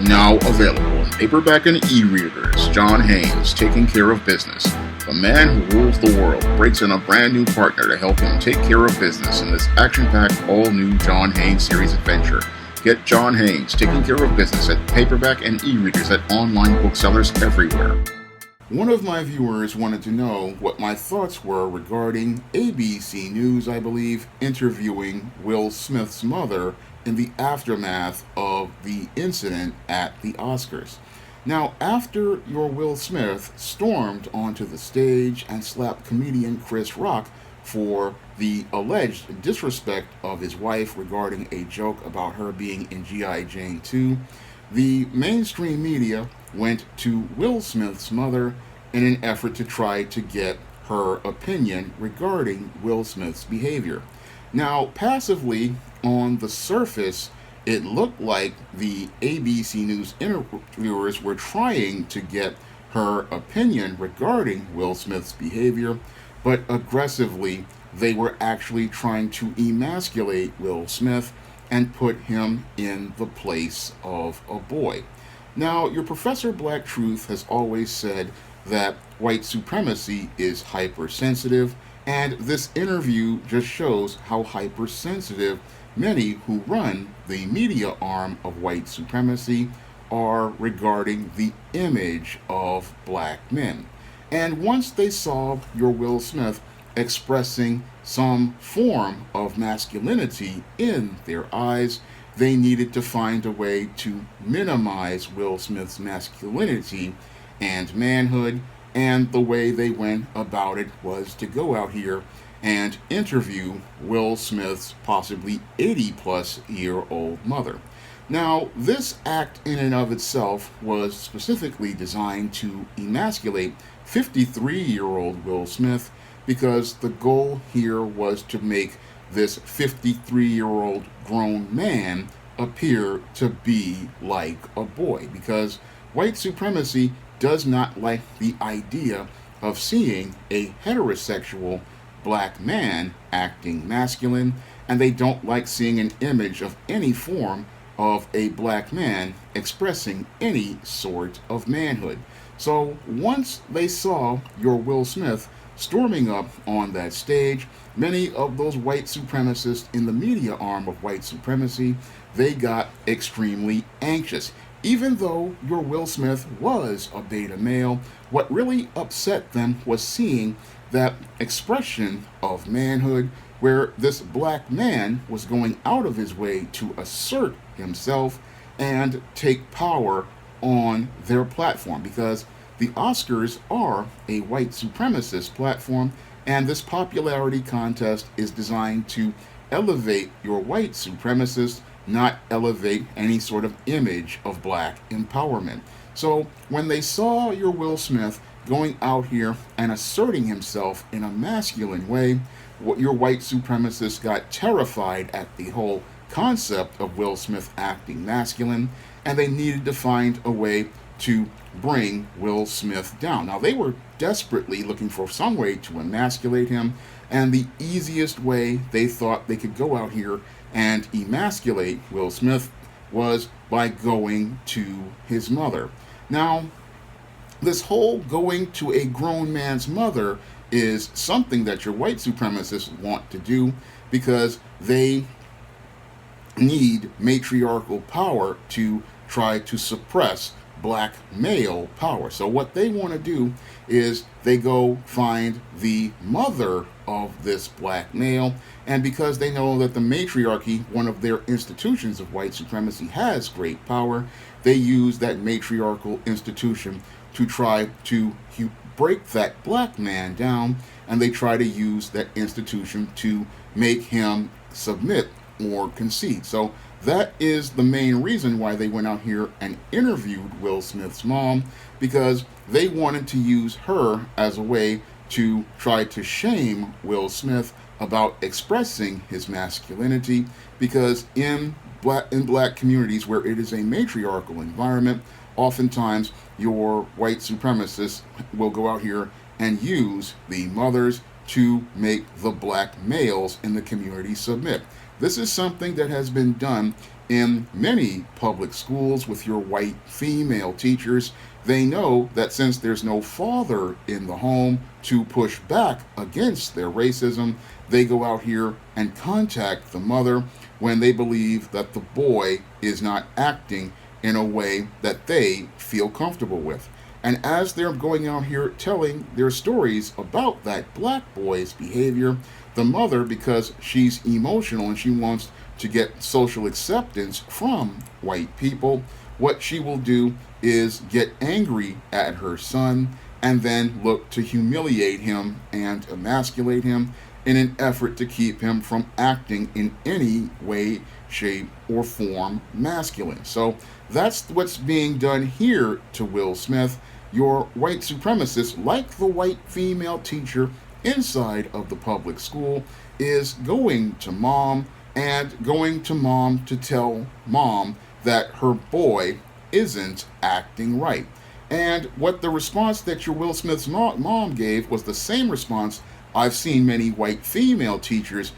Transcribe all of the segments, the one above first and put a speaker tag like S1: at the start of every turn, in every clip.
S1: Now available in paperback and e-readers, John Haynes, Taking Care of Business. The man who rules the world breaks in a brand new partner to help him take care of business in this action-packed, all-new John Haynes series adventure. Get John Haynes, Taking Care of Business at paperback and e-readers at online booksellers everywhere. One of my viewers wanted to know what my thoughts were regarding ABC News, I believe, interviewing Will Smith's mother in the aftermath of the incident at the Oscars. Now, after your Will Smith stormed onto the stage and slapped comedian Chris Rock for the alleged disrespect of his wife regarding a joke about her being in G.I. Jane 2, the mainstream media went to Will Smith's mother in an effort to try to get her opinion regarding Will Smith's behavior. Now, passively, on the surface, it looked like the ABC News interviewers were trying to get her opinion regarding Will Smith's behavior, but aggressively, they were actually trying to emasculate Will Smith and put him in the place of a boy. Now, your Professor Black Truth has always said that white supremacy is hypersensitive, and this interview just shows how hypersensitive many who run the media arm of white supremacy are regarding the image of black men. And once they saw your Will Smith expressing some form of masculinity in their eyes, they needed to find a way to minimize Will Smith's masculinity and manhood, and the way they went about it was to go out here and interview Will Smith's possibly 80-plus-year-old mother. Now, this act in and of itself was specifically designed to emasculate 53-year-old Will Smith, because the goal here was to make this 53-year-old grown man appear to be like a boy, because white supremacy does not like the idea of seeing a heterosexual black man acting masculine, and they don't like seeing an image of any form of a black man expressing any sort of manhood. So once they saw your Will Smith storming up on that stage, many of those white supremacists in the media arm of white supremacy, they got extremely anxious. Even though your Will Smith was a beta male, what really upset them was seeing that expression of manhood where this black man was going out of his way to assert himself and take power on their platform, because the Oscars are a white supremacist platform, and this popularity contest is designed to elevate your white supremacists, not elevate any sort of image of black empowerment. So when they saw your Will Smith going out here and asserting himself in a masculine way, your white supremacists got terrified at the whole concept of Will Smith acting masculine, and they needed to find a way to bring Will Smith down. Now, they were desperately looking for some way to emasculate him, and the easiest way they thought they could go out here and emasculate Will Smith was by going to his mother. Now, this whole going to a grown man's mother is something that your white supremacists want to do, because they need matriarchal power to try to suppress black male power. So what they want to do is they go find the mother of this black male, and because they know that the matriarchy, one of their institutions of white supremacy, has great power, they use that matriarchal institution to try to break that black man down, and they try to use that institution to make him submit or concede. So that is the main reason why they went out here and interviewed Will Smith's mom, because they wanted to use her as a way to try to shame Will Smith about expressing his masculinity, because in black communities where it is a matriarchal environment, oftentimes your white supremacists will go out here and use the mothers to make the black males in the community submit. This is something that has been done In many public schools with your white female teachers, they know that since there's no father in the home to push back against their racism, they go out here and contact the mother when they believe that the boy is not acting in a way that they feel comfortable with. And as they're going out here telling their stories about that black boy's behavior, the mother, because she's emotional and she wants to get social acceptance from white people, what she will do is get angry at her son and then look to humiliate him and emasculate him in an effort to keep him from acting in any way, shape, or form masculine. So that's what's being done here to Will Smith. Your white supremacist, like the white female teacher inside of the public school, is going to mom and going to mom to tell mom that her boy isn't acting right. And what the response that your Will Smith's mom gave was the same response I've seen many white female teachers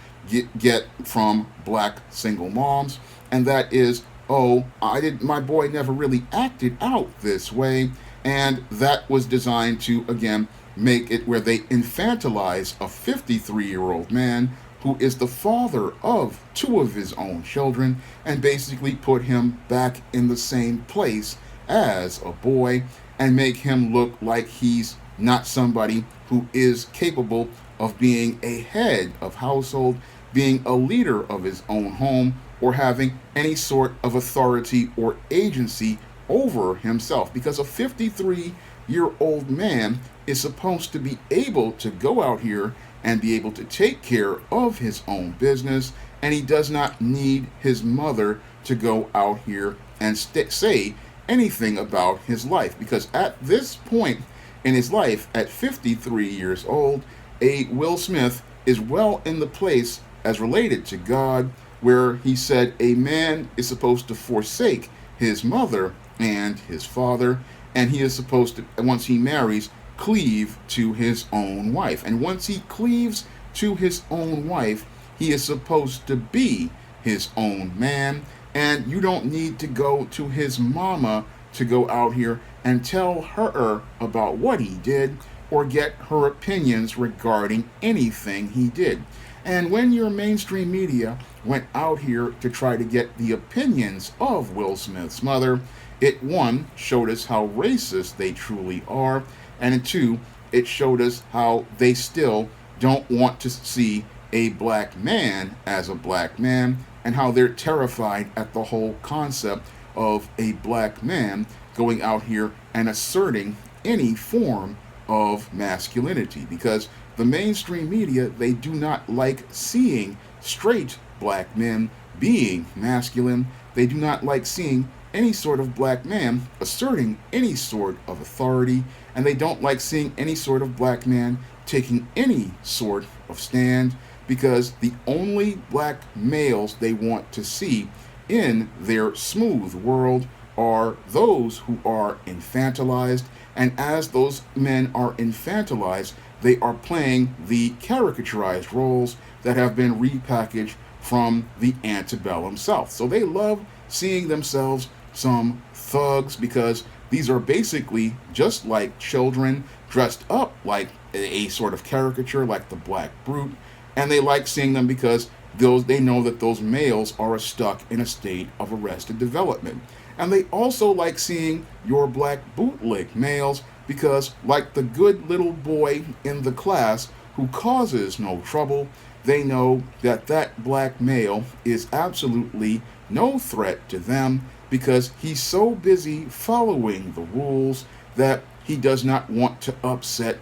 S1: get from black single moms, and that is, oh, my boy never really acted out this way. And that was designed to, again, make it where they infantilize a 53-year-old man who is the father of two of his own children and basically put him back in the same place as a boy and make him look like he's not somebody who is capable of being a head of household, being a leader of his own home, or having any sort of authority or agency over himself. Because a 53-year-old man is supposed to be able to go out here and be able to take care of his own business, and he does not need his mother to go out here and say anything about his life. Because at this point in his life, at 53 years old, a Will Smith is well in the place as related to God, where he said a man is supposed to forsake his mother and his father, and he is supposed to, once he marries, cleave to his own wife. And once he cleaves to his own wife, he is supposed to be his own man, and you don't need to go to his mama to go out here and tell her about what he did or get her opinions regarding anything he did. And when your mainstream media went out here to try to get the opinions of Will Smith's mother, it, one, showed us how racist they truly are, and two, it showed us how they still don't want to see a black man as a black man, and how they're terrified at the whole concept of a black man going out here and asserting any form of masculinity. Because the mainstream media, they do not like seeing straight black men being masculine. They do not like seeing any sort of black man asserting any sort of authority, and they don't like seeing any sort of black man taking any sort of stand, because the only black males they want to see in their smooth world are those who are infantilized, and as those men are infantilized, they are playing the caricaturized roles that have been repackaged from the antebellum South. So they love seeing themselves some thugs, because these are basically just like children dressed up like a sort of caricature, like the Black Brute, and they like seeing them because they know that those males are stuck in a state of arrested development. And they also like seeing your black bootleg males because, like the good little boy in the class who causes no trouble, they know that that black male is absolutely no threat to them, because he's so busy following the rules that he does not want to upset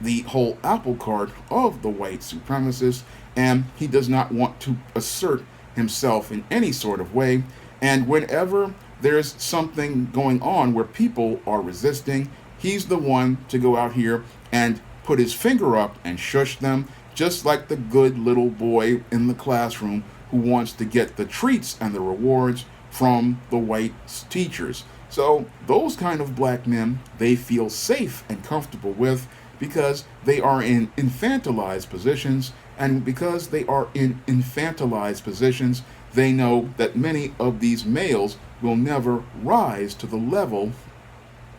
S1: the whole apple cart of the white supremacists, and he does not want to assert himself in any sort of way. And whenever there's something going on where people are resisting, he's the one to go out here and put his finger up and shush them, just like the good little boy in the classroom who wants to get the treats and the rewards from the white teachers. So those kind of black men, they feel safe and comfortable with, because they are in infantilized positions, and because they are in infantilized positions, they know that many of these males will never rise to the level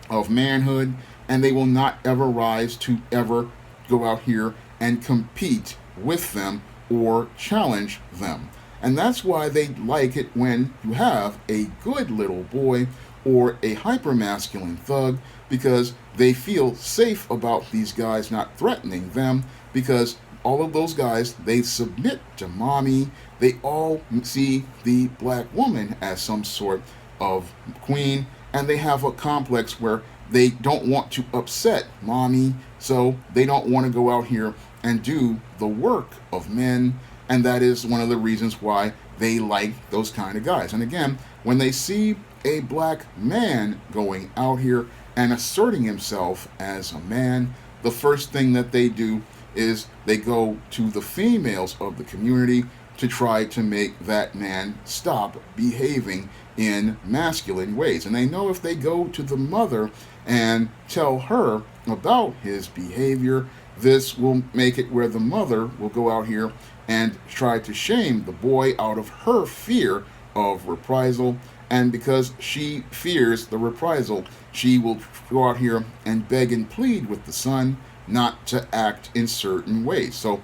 S1: of manhood, and they will not ever rise to ever go out here and compete with them or challenge them. And that's why they like it when you have a good little boy or a hypermasculine thug, because they feel safe about these guys not threatening them, because all of those guys, they submit to mommy. They all see the black woman as some sort of queen, and they have a complex where they don't want to upset mommy, so they don't want to go out here and do the work of men. And that is one of the reasons why they like those kind of guys. And again, when they see a black man going out here and asserting himself as a man, the first thing that they do is they go to the females of the community to try to make that man stop behaving in masculine ways. And they know if they go to the mother and tell her about his behavior, this will make it where the mother will go out here and try to shame the boy out of her fear of reprisal. And because she fears the reprisal, she will go out here and beg and plead with the son not to act in certain ways. So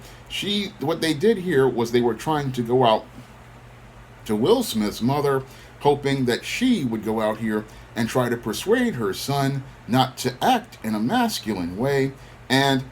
S1: what they did here was they were trying to go out to Will Smith's mother, hoping that she would go out here and try to persuade her son not to act in a masculine way. And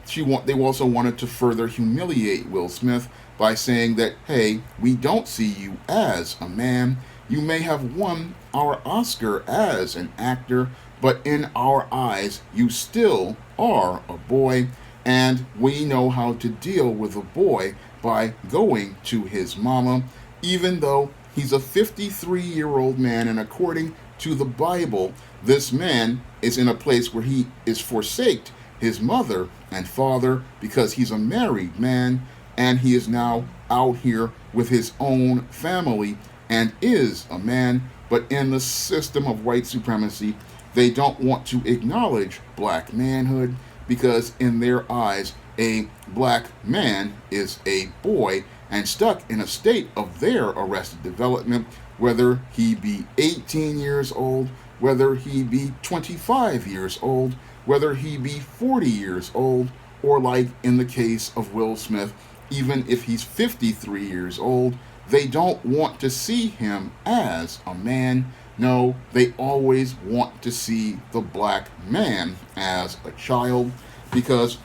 S1: they also wanted to further humiliate Will Smith by saying that, hey, we don't see you as a man. You may have won our Oscar as an actor, but in our eyes, you still are a boy, and we know how to deal with a boy by going to his mama, even though he's a 53-year-old man, and according to the Bible, this man is in a place where he is forsaked his mother and father because he's a married man, and he is now out here with his own family and is a man. But in the system of white supremacy, they don't want to acknowledge black manhood, because in their eyes, a black man is a boy and stuck in a state of their arrested development, whether he be 18 years old, whether he be 25 years old, whether he be 40 years old, or like in the case of Will Smith, even if he's 53 years old, they don't want to see him as a man. No, they always want to see the black man as a child, because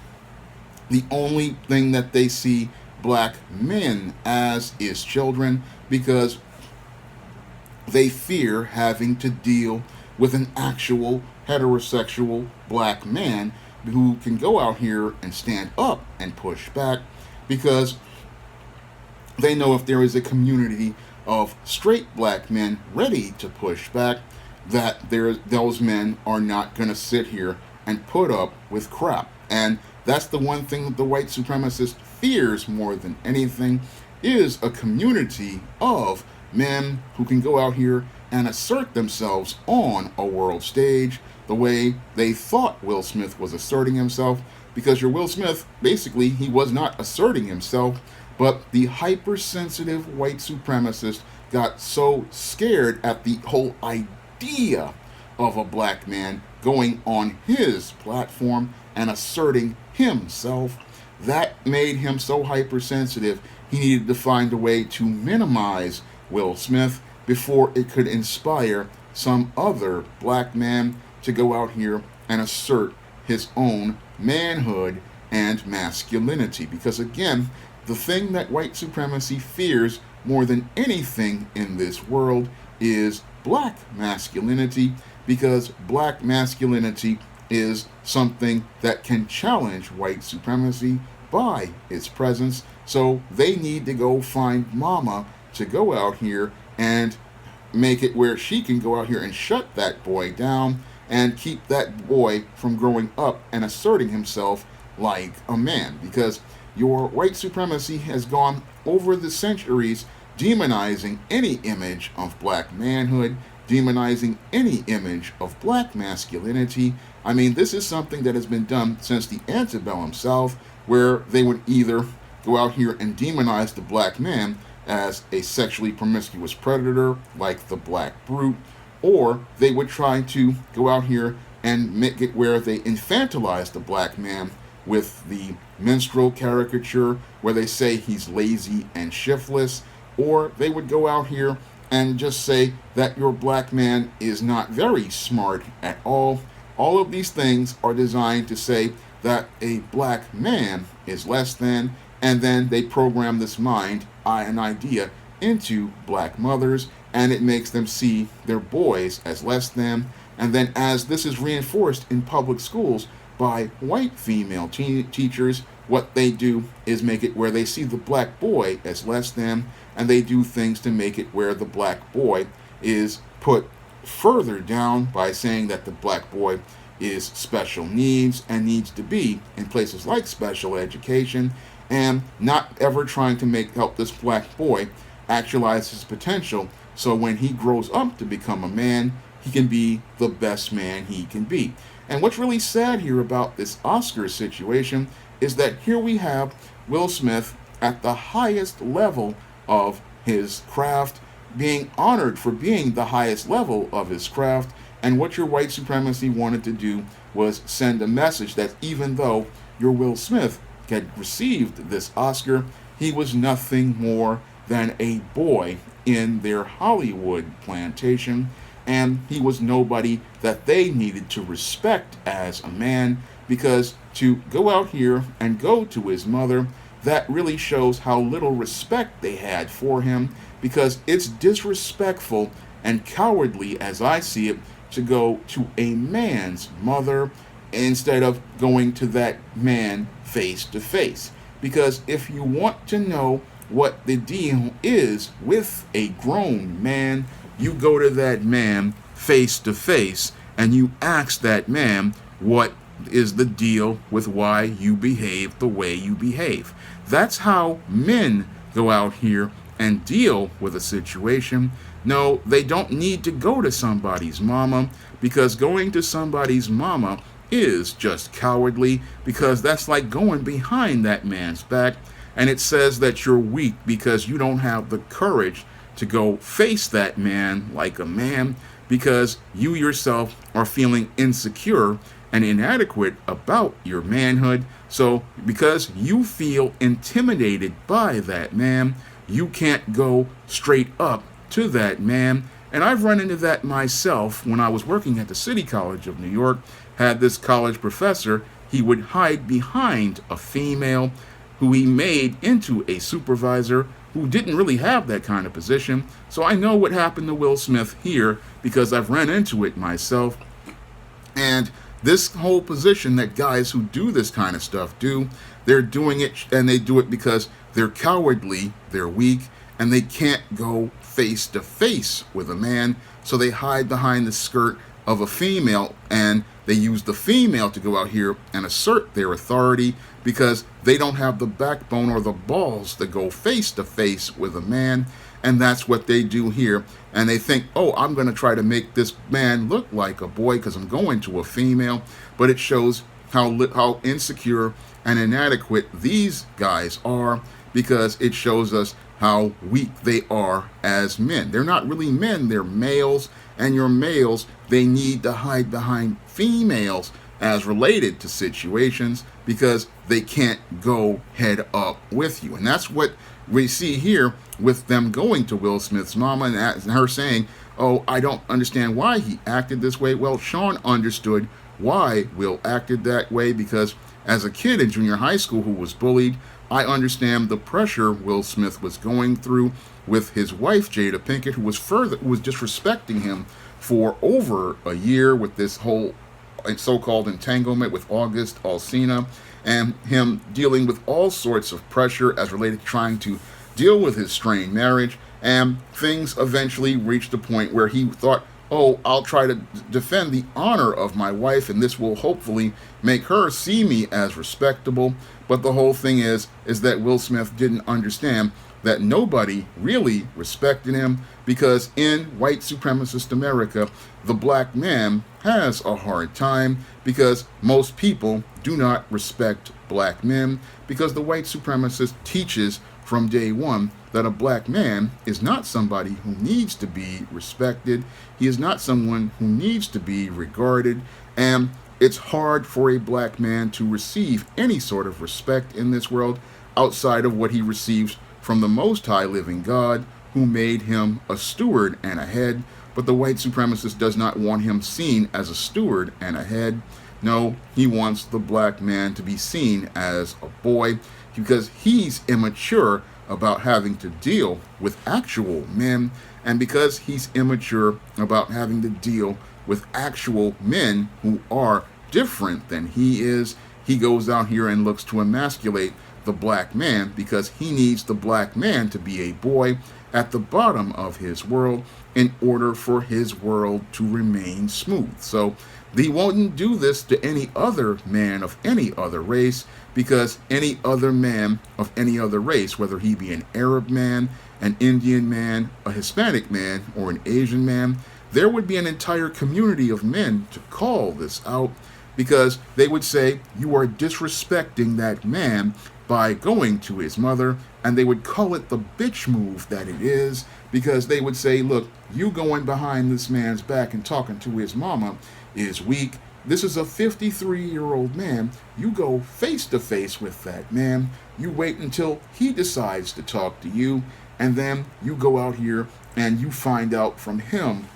S1: the only thing that they see black men as is children, because they fear having to deal with an actual heterosexual black man who can go out here and stand up and push back, because they know if there is a community of straight black men ready to push back, that those men are not going to sit here and put up with crap. And that's the one thing that the white supremacist fears more than anything, is a community of men who can go out here and assert themselves on a world stage the way they thought Will Smith was asserting himself. Because your Will Smith, basically, he was not asserting himself, but the hypersensitive white supremacist got so scared at the whole idea of a black man going on his platform and asserting himself, that made him so hypersensitive, he needed to find a way to minimize Will Smith before it could inspire some other black man to go out here and assert his own manhood and masculinity. Because again, the thing that white supremacy fears more than anything in this world is black masculinity, because black masculinity is something that can challenge white supremacy by its presence. So they need to go find Momma to go out here and make it where she can go out here and shut that boy down and keep that boy from growing up and asserting himself like a man. Because your white supremacy has gone over the centuries demonizing any image of black manhood, demonizing any image of black masculinity. I mean, this is something that has been done since the antebellum South, where they would either go out here and demonize the black man as a sexually promiscuous predator like the black brute, or they would try to go out here and make it where they infantilize the black man with the minstrel caricature where they say he's lazy and shiftless, or they would go out here and just say that your black man is not very smart at all. All of these things are designed to say that a black man is less than, and then they program this mind, an idea, into black mothers, and it makes them see their boys as less than. And then, as this is reinforced in public schools by white female teachers, what they do is make it where they see the black boy as less than, and they do things to make it where the black boy is put further down by saying that the black boy is special needs and needs to be in places like special education, and not ever trying to help this black boy actualize his potential, so when he grows up to become a man, he can be the best man he can be. And what's really sad here about this Oscar situation is that here we have Will Smith at the highest level of his craft, being honored for being the highest level of his craft, and what your white supremacy wanted to do was send a message that even though your Will Smith had received this Oscar, he was nothing more than a boy in their Hollywood plantation, and he was nobody that they needed to respect as a man, because to go out here and go to his mother, that really shows how little respect they had for him, because it's disrespectful and cowardly, as I see it, to go to a man's mother instead of going to that man face to face. Because if you want to know what the deal is with a grown man, you go to that man face to face and you ask that man what is the deal with why you behave the way you behave. That's how men go out here and deal with a situation. No, they don't need to go to somebody's mama, because going to somebody's mama is just cowardly, because that's like going behind that man's back, and it says that you're weak because you don't have the courage to go face that man like a man, because you yourself are feeling insecure and inadequate about your manhood. So because you feel intimidated by that man, you can't go straight up to that man. And I've run into that myself when I was working at the City College of New York. Had this college professor, he would hide behind a female who he made into a supervisor who didn't really have that kind of position. So I know what happened to Will Smith here because I've run into it myself. And this whole position that guys who do this kind of stuff do, they're doing it, and they do it because they're cowardly, they're weak, and they can't go face to face with a man, so they hide behind the skirt of a female, and they use the female to go out here and assert their authority because they don't have the backbone or the balls to go face to face with a man. And that's what they do here. And they think, oh, I'm going to try to make this man look like a boy because I'm going to a female. But it shows how insecure and inadequate these guys are, because it shows us how weak they are as men. They're not really men, they're males. And your males, they need to hide behind females as related to situations because they can't go head up with you. And that's what we see here with them going to Will Smith's mama and her saying, oh, I don't understand why he acted this way. Well, Sean understood why Will acted that way, because as a kid in junior high school who was bullied, I understand the pressure Will Smith was going through with his wife, Jada Pinkett, who was disrespecting him for over a year with this whole so-called entanglement with August Alsina, and him dealing with all sorts of pressure as related to trying to deal with his strained marriage. And things eventually reached a point where he thought, oh, I'll try to defend the honor of my wife, and this will hopefully make her see me as respectable. But the whole thing is that Will Smith didn't understand that nobody really respected him, because in white supremacist America, the black man has a hard time because most people do not respect black men, because the white supremacist teaches from day one that a black man is not somebody who needs to be respected. He is not someone who needs to be regarded. And it's hard for a black man to receive any sort of respect in this world outside of what he receives from the Most High living God, who made him a steward and a head. But the white supremacist does not want him seen as a steward and a head. No, he wants the black man to be seen as a boy because he's immature about having to deal with actual men, and because he's immature about having to deal with actual men who are different than he is, he goes out here and looks to emasculate the black man because he needs the black man to be a boy at the bottom of his world in order for his world to remain smooth. So he won't do this to any other man of any other race, because any other man of any other race, whether he be an Arab man, an Indian man, a Hispanic man, or an Asian man, there would be an entire community of men to call this out, because they would say, you are disrespecting that man by going to his mother, and they would call it the bitch move that it is, because they would say, look, you going behind this man's back and talking to his mama is weak. This is a 53-year-old man. You go face to face with that man. You wait until he decides to talk to you, and then you go out here and you find out from him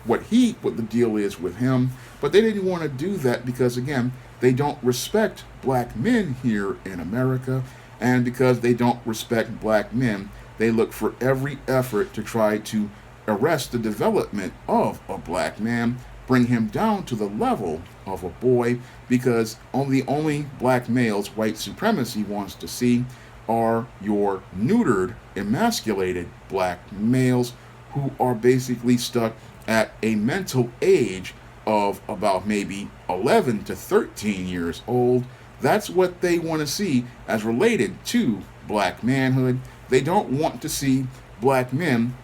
S1: what the deal is with him. But they didn't want to do that because, again, they don't respect black men here in America, and because they don't respect black men, they look for every effort to try to arrest the development of a black man, bring him down to the level of a boy, because only black males white supremacy wants to see are your neutered, emasculated black males who are basically stuck at a mental age of about maybe 11 to 13 years old. That's what they want to see as related to black manhood. They don't want to see black men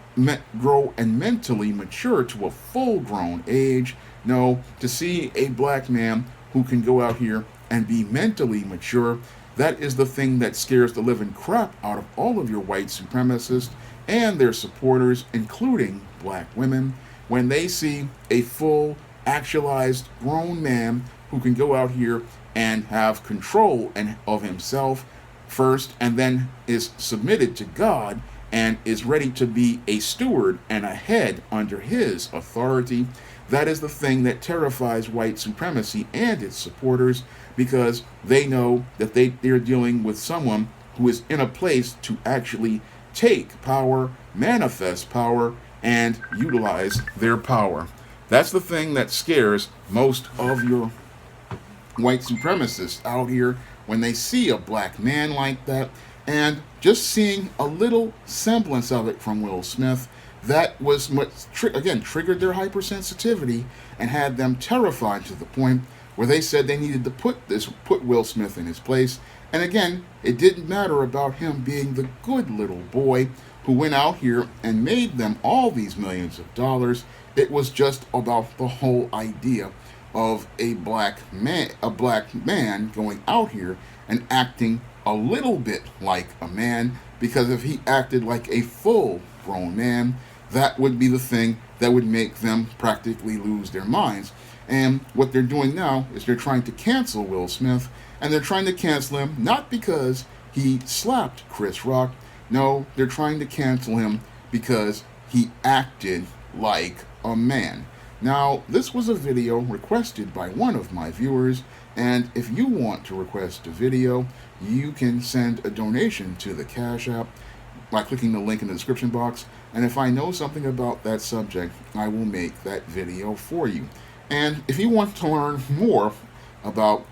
S1: grow and mentally mature to a full-grown age. No, to see a black man who can go out here and be mentally mature, that is the thing that scares the living crap out of all of your white supremacists and their supporters, including black women, when they see a full, actualized, grown man who can go out here and have control of himself first, and then is submitted to God and is ready to be a steward and a head under his authority. That is the thing that terrifies white supremacy and its supporters, because they know that they're dealing with someone who is in a place to actually take power, manifest power, and utilize their power. That's the thing that scares most of your white supremacists out here when they see a black man like that. And just seeing a little semblance of it from Will Smith, that was what triggered their hypersensitivity and had them terrified to the point where they said they needed to put Will Smith in his place. And again, it didn't matter about him being the good little boy who went out here and made them all these millions of dollars. It was just about the whole idea of a black man going out here and acting a little bit like a man, because if he acted like a full-grown man, that would be the thing that would make them practically lose their minds. And what they're doing now is they're trying to cancel Will Smith, and they're trying to cancel him not because he slapped Chris Rock. No, they're trying to cancel him because he acted like a man. Now, this was a video requested by one of my viewers, and if you want to request a video, you can send a donation to the Cash App by clicking the link in the description box, and if I know something about that subject, I will make that video for you. And if you want to learn more about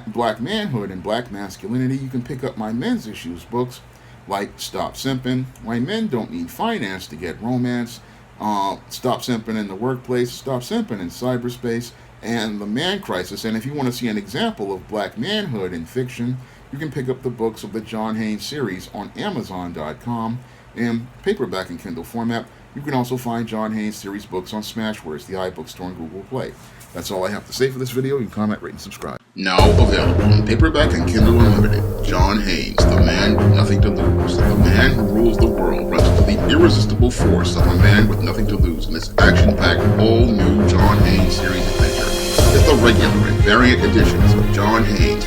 S1: black manhood and black masculinity, you can pick up my men's issues books like Stop Simping, Why Men Don't Need Finance to Get Romance, Stop Simping in the Workplace, Stop Simping in Cyberspace, and The Man Crisis. And if you want to see an example of black manhood in fiction, you can pick up the books of the John Haynes series on Amazon.com in paperback and Kindle format. You can also find John Haynes series books on Smashwords, the iBookstore, and Google Play. That's all I have to say for this video. You can comment, rate, and subscribe. Now available in paperback and Kindle Unlimited. John Haynes, the man with nothing to lose. The man who rules the world runs into the irresistible force of a man with nothing to lose in this action-packed, all-new John Haynes series adventure. Get the regular and variant editions of John Haynes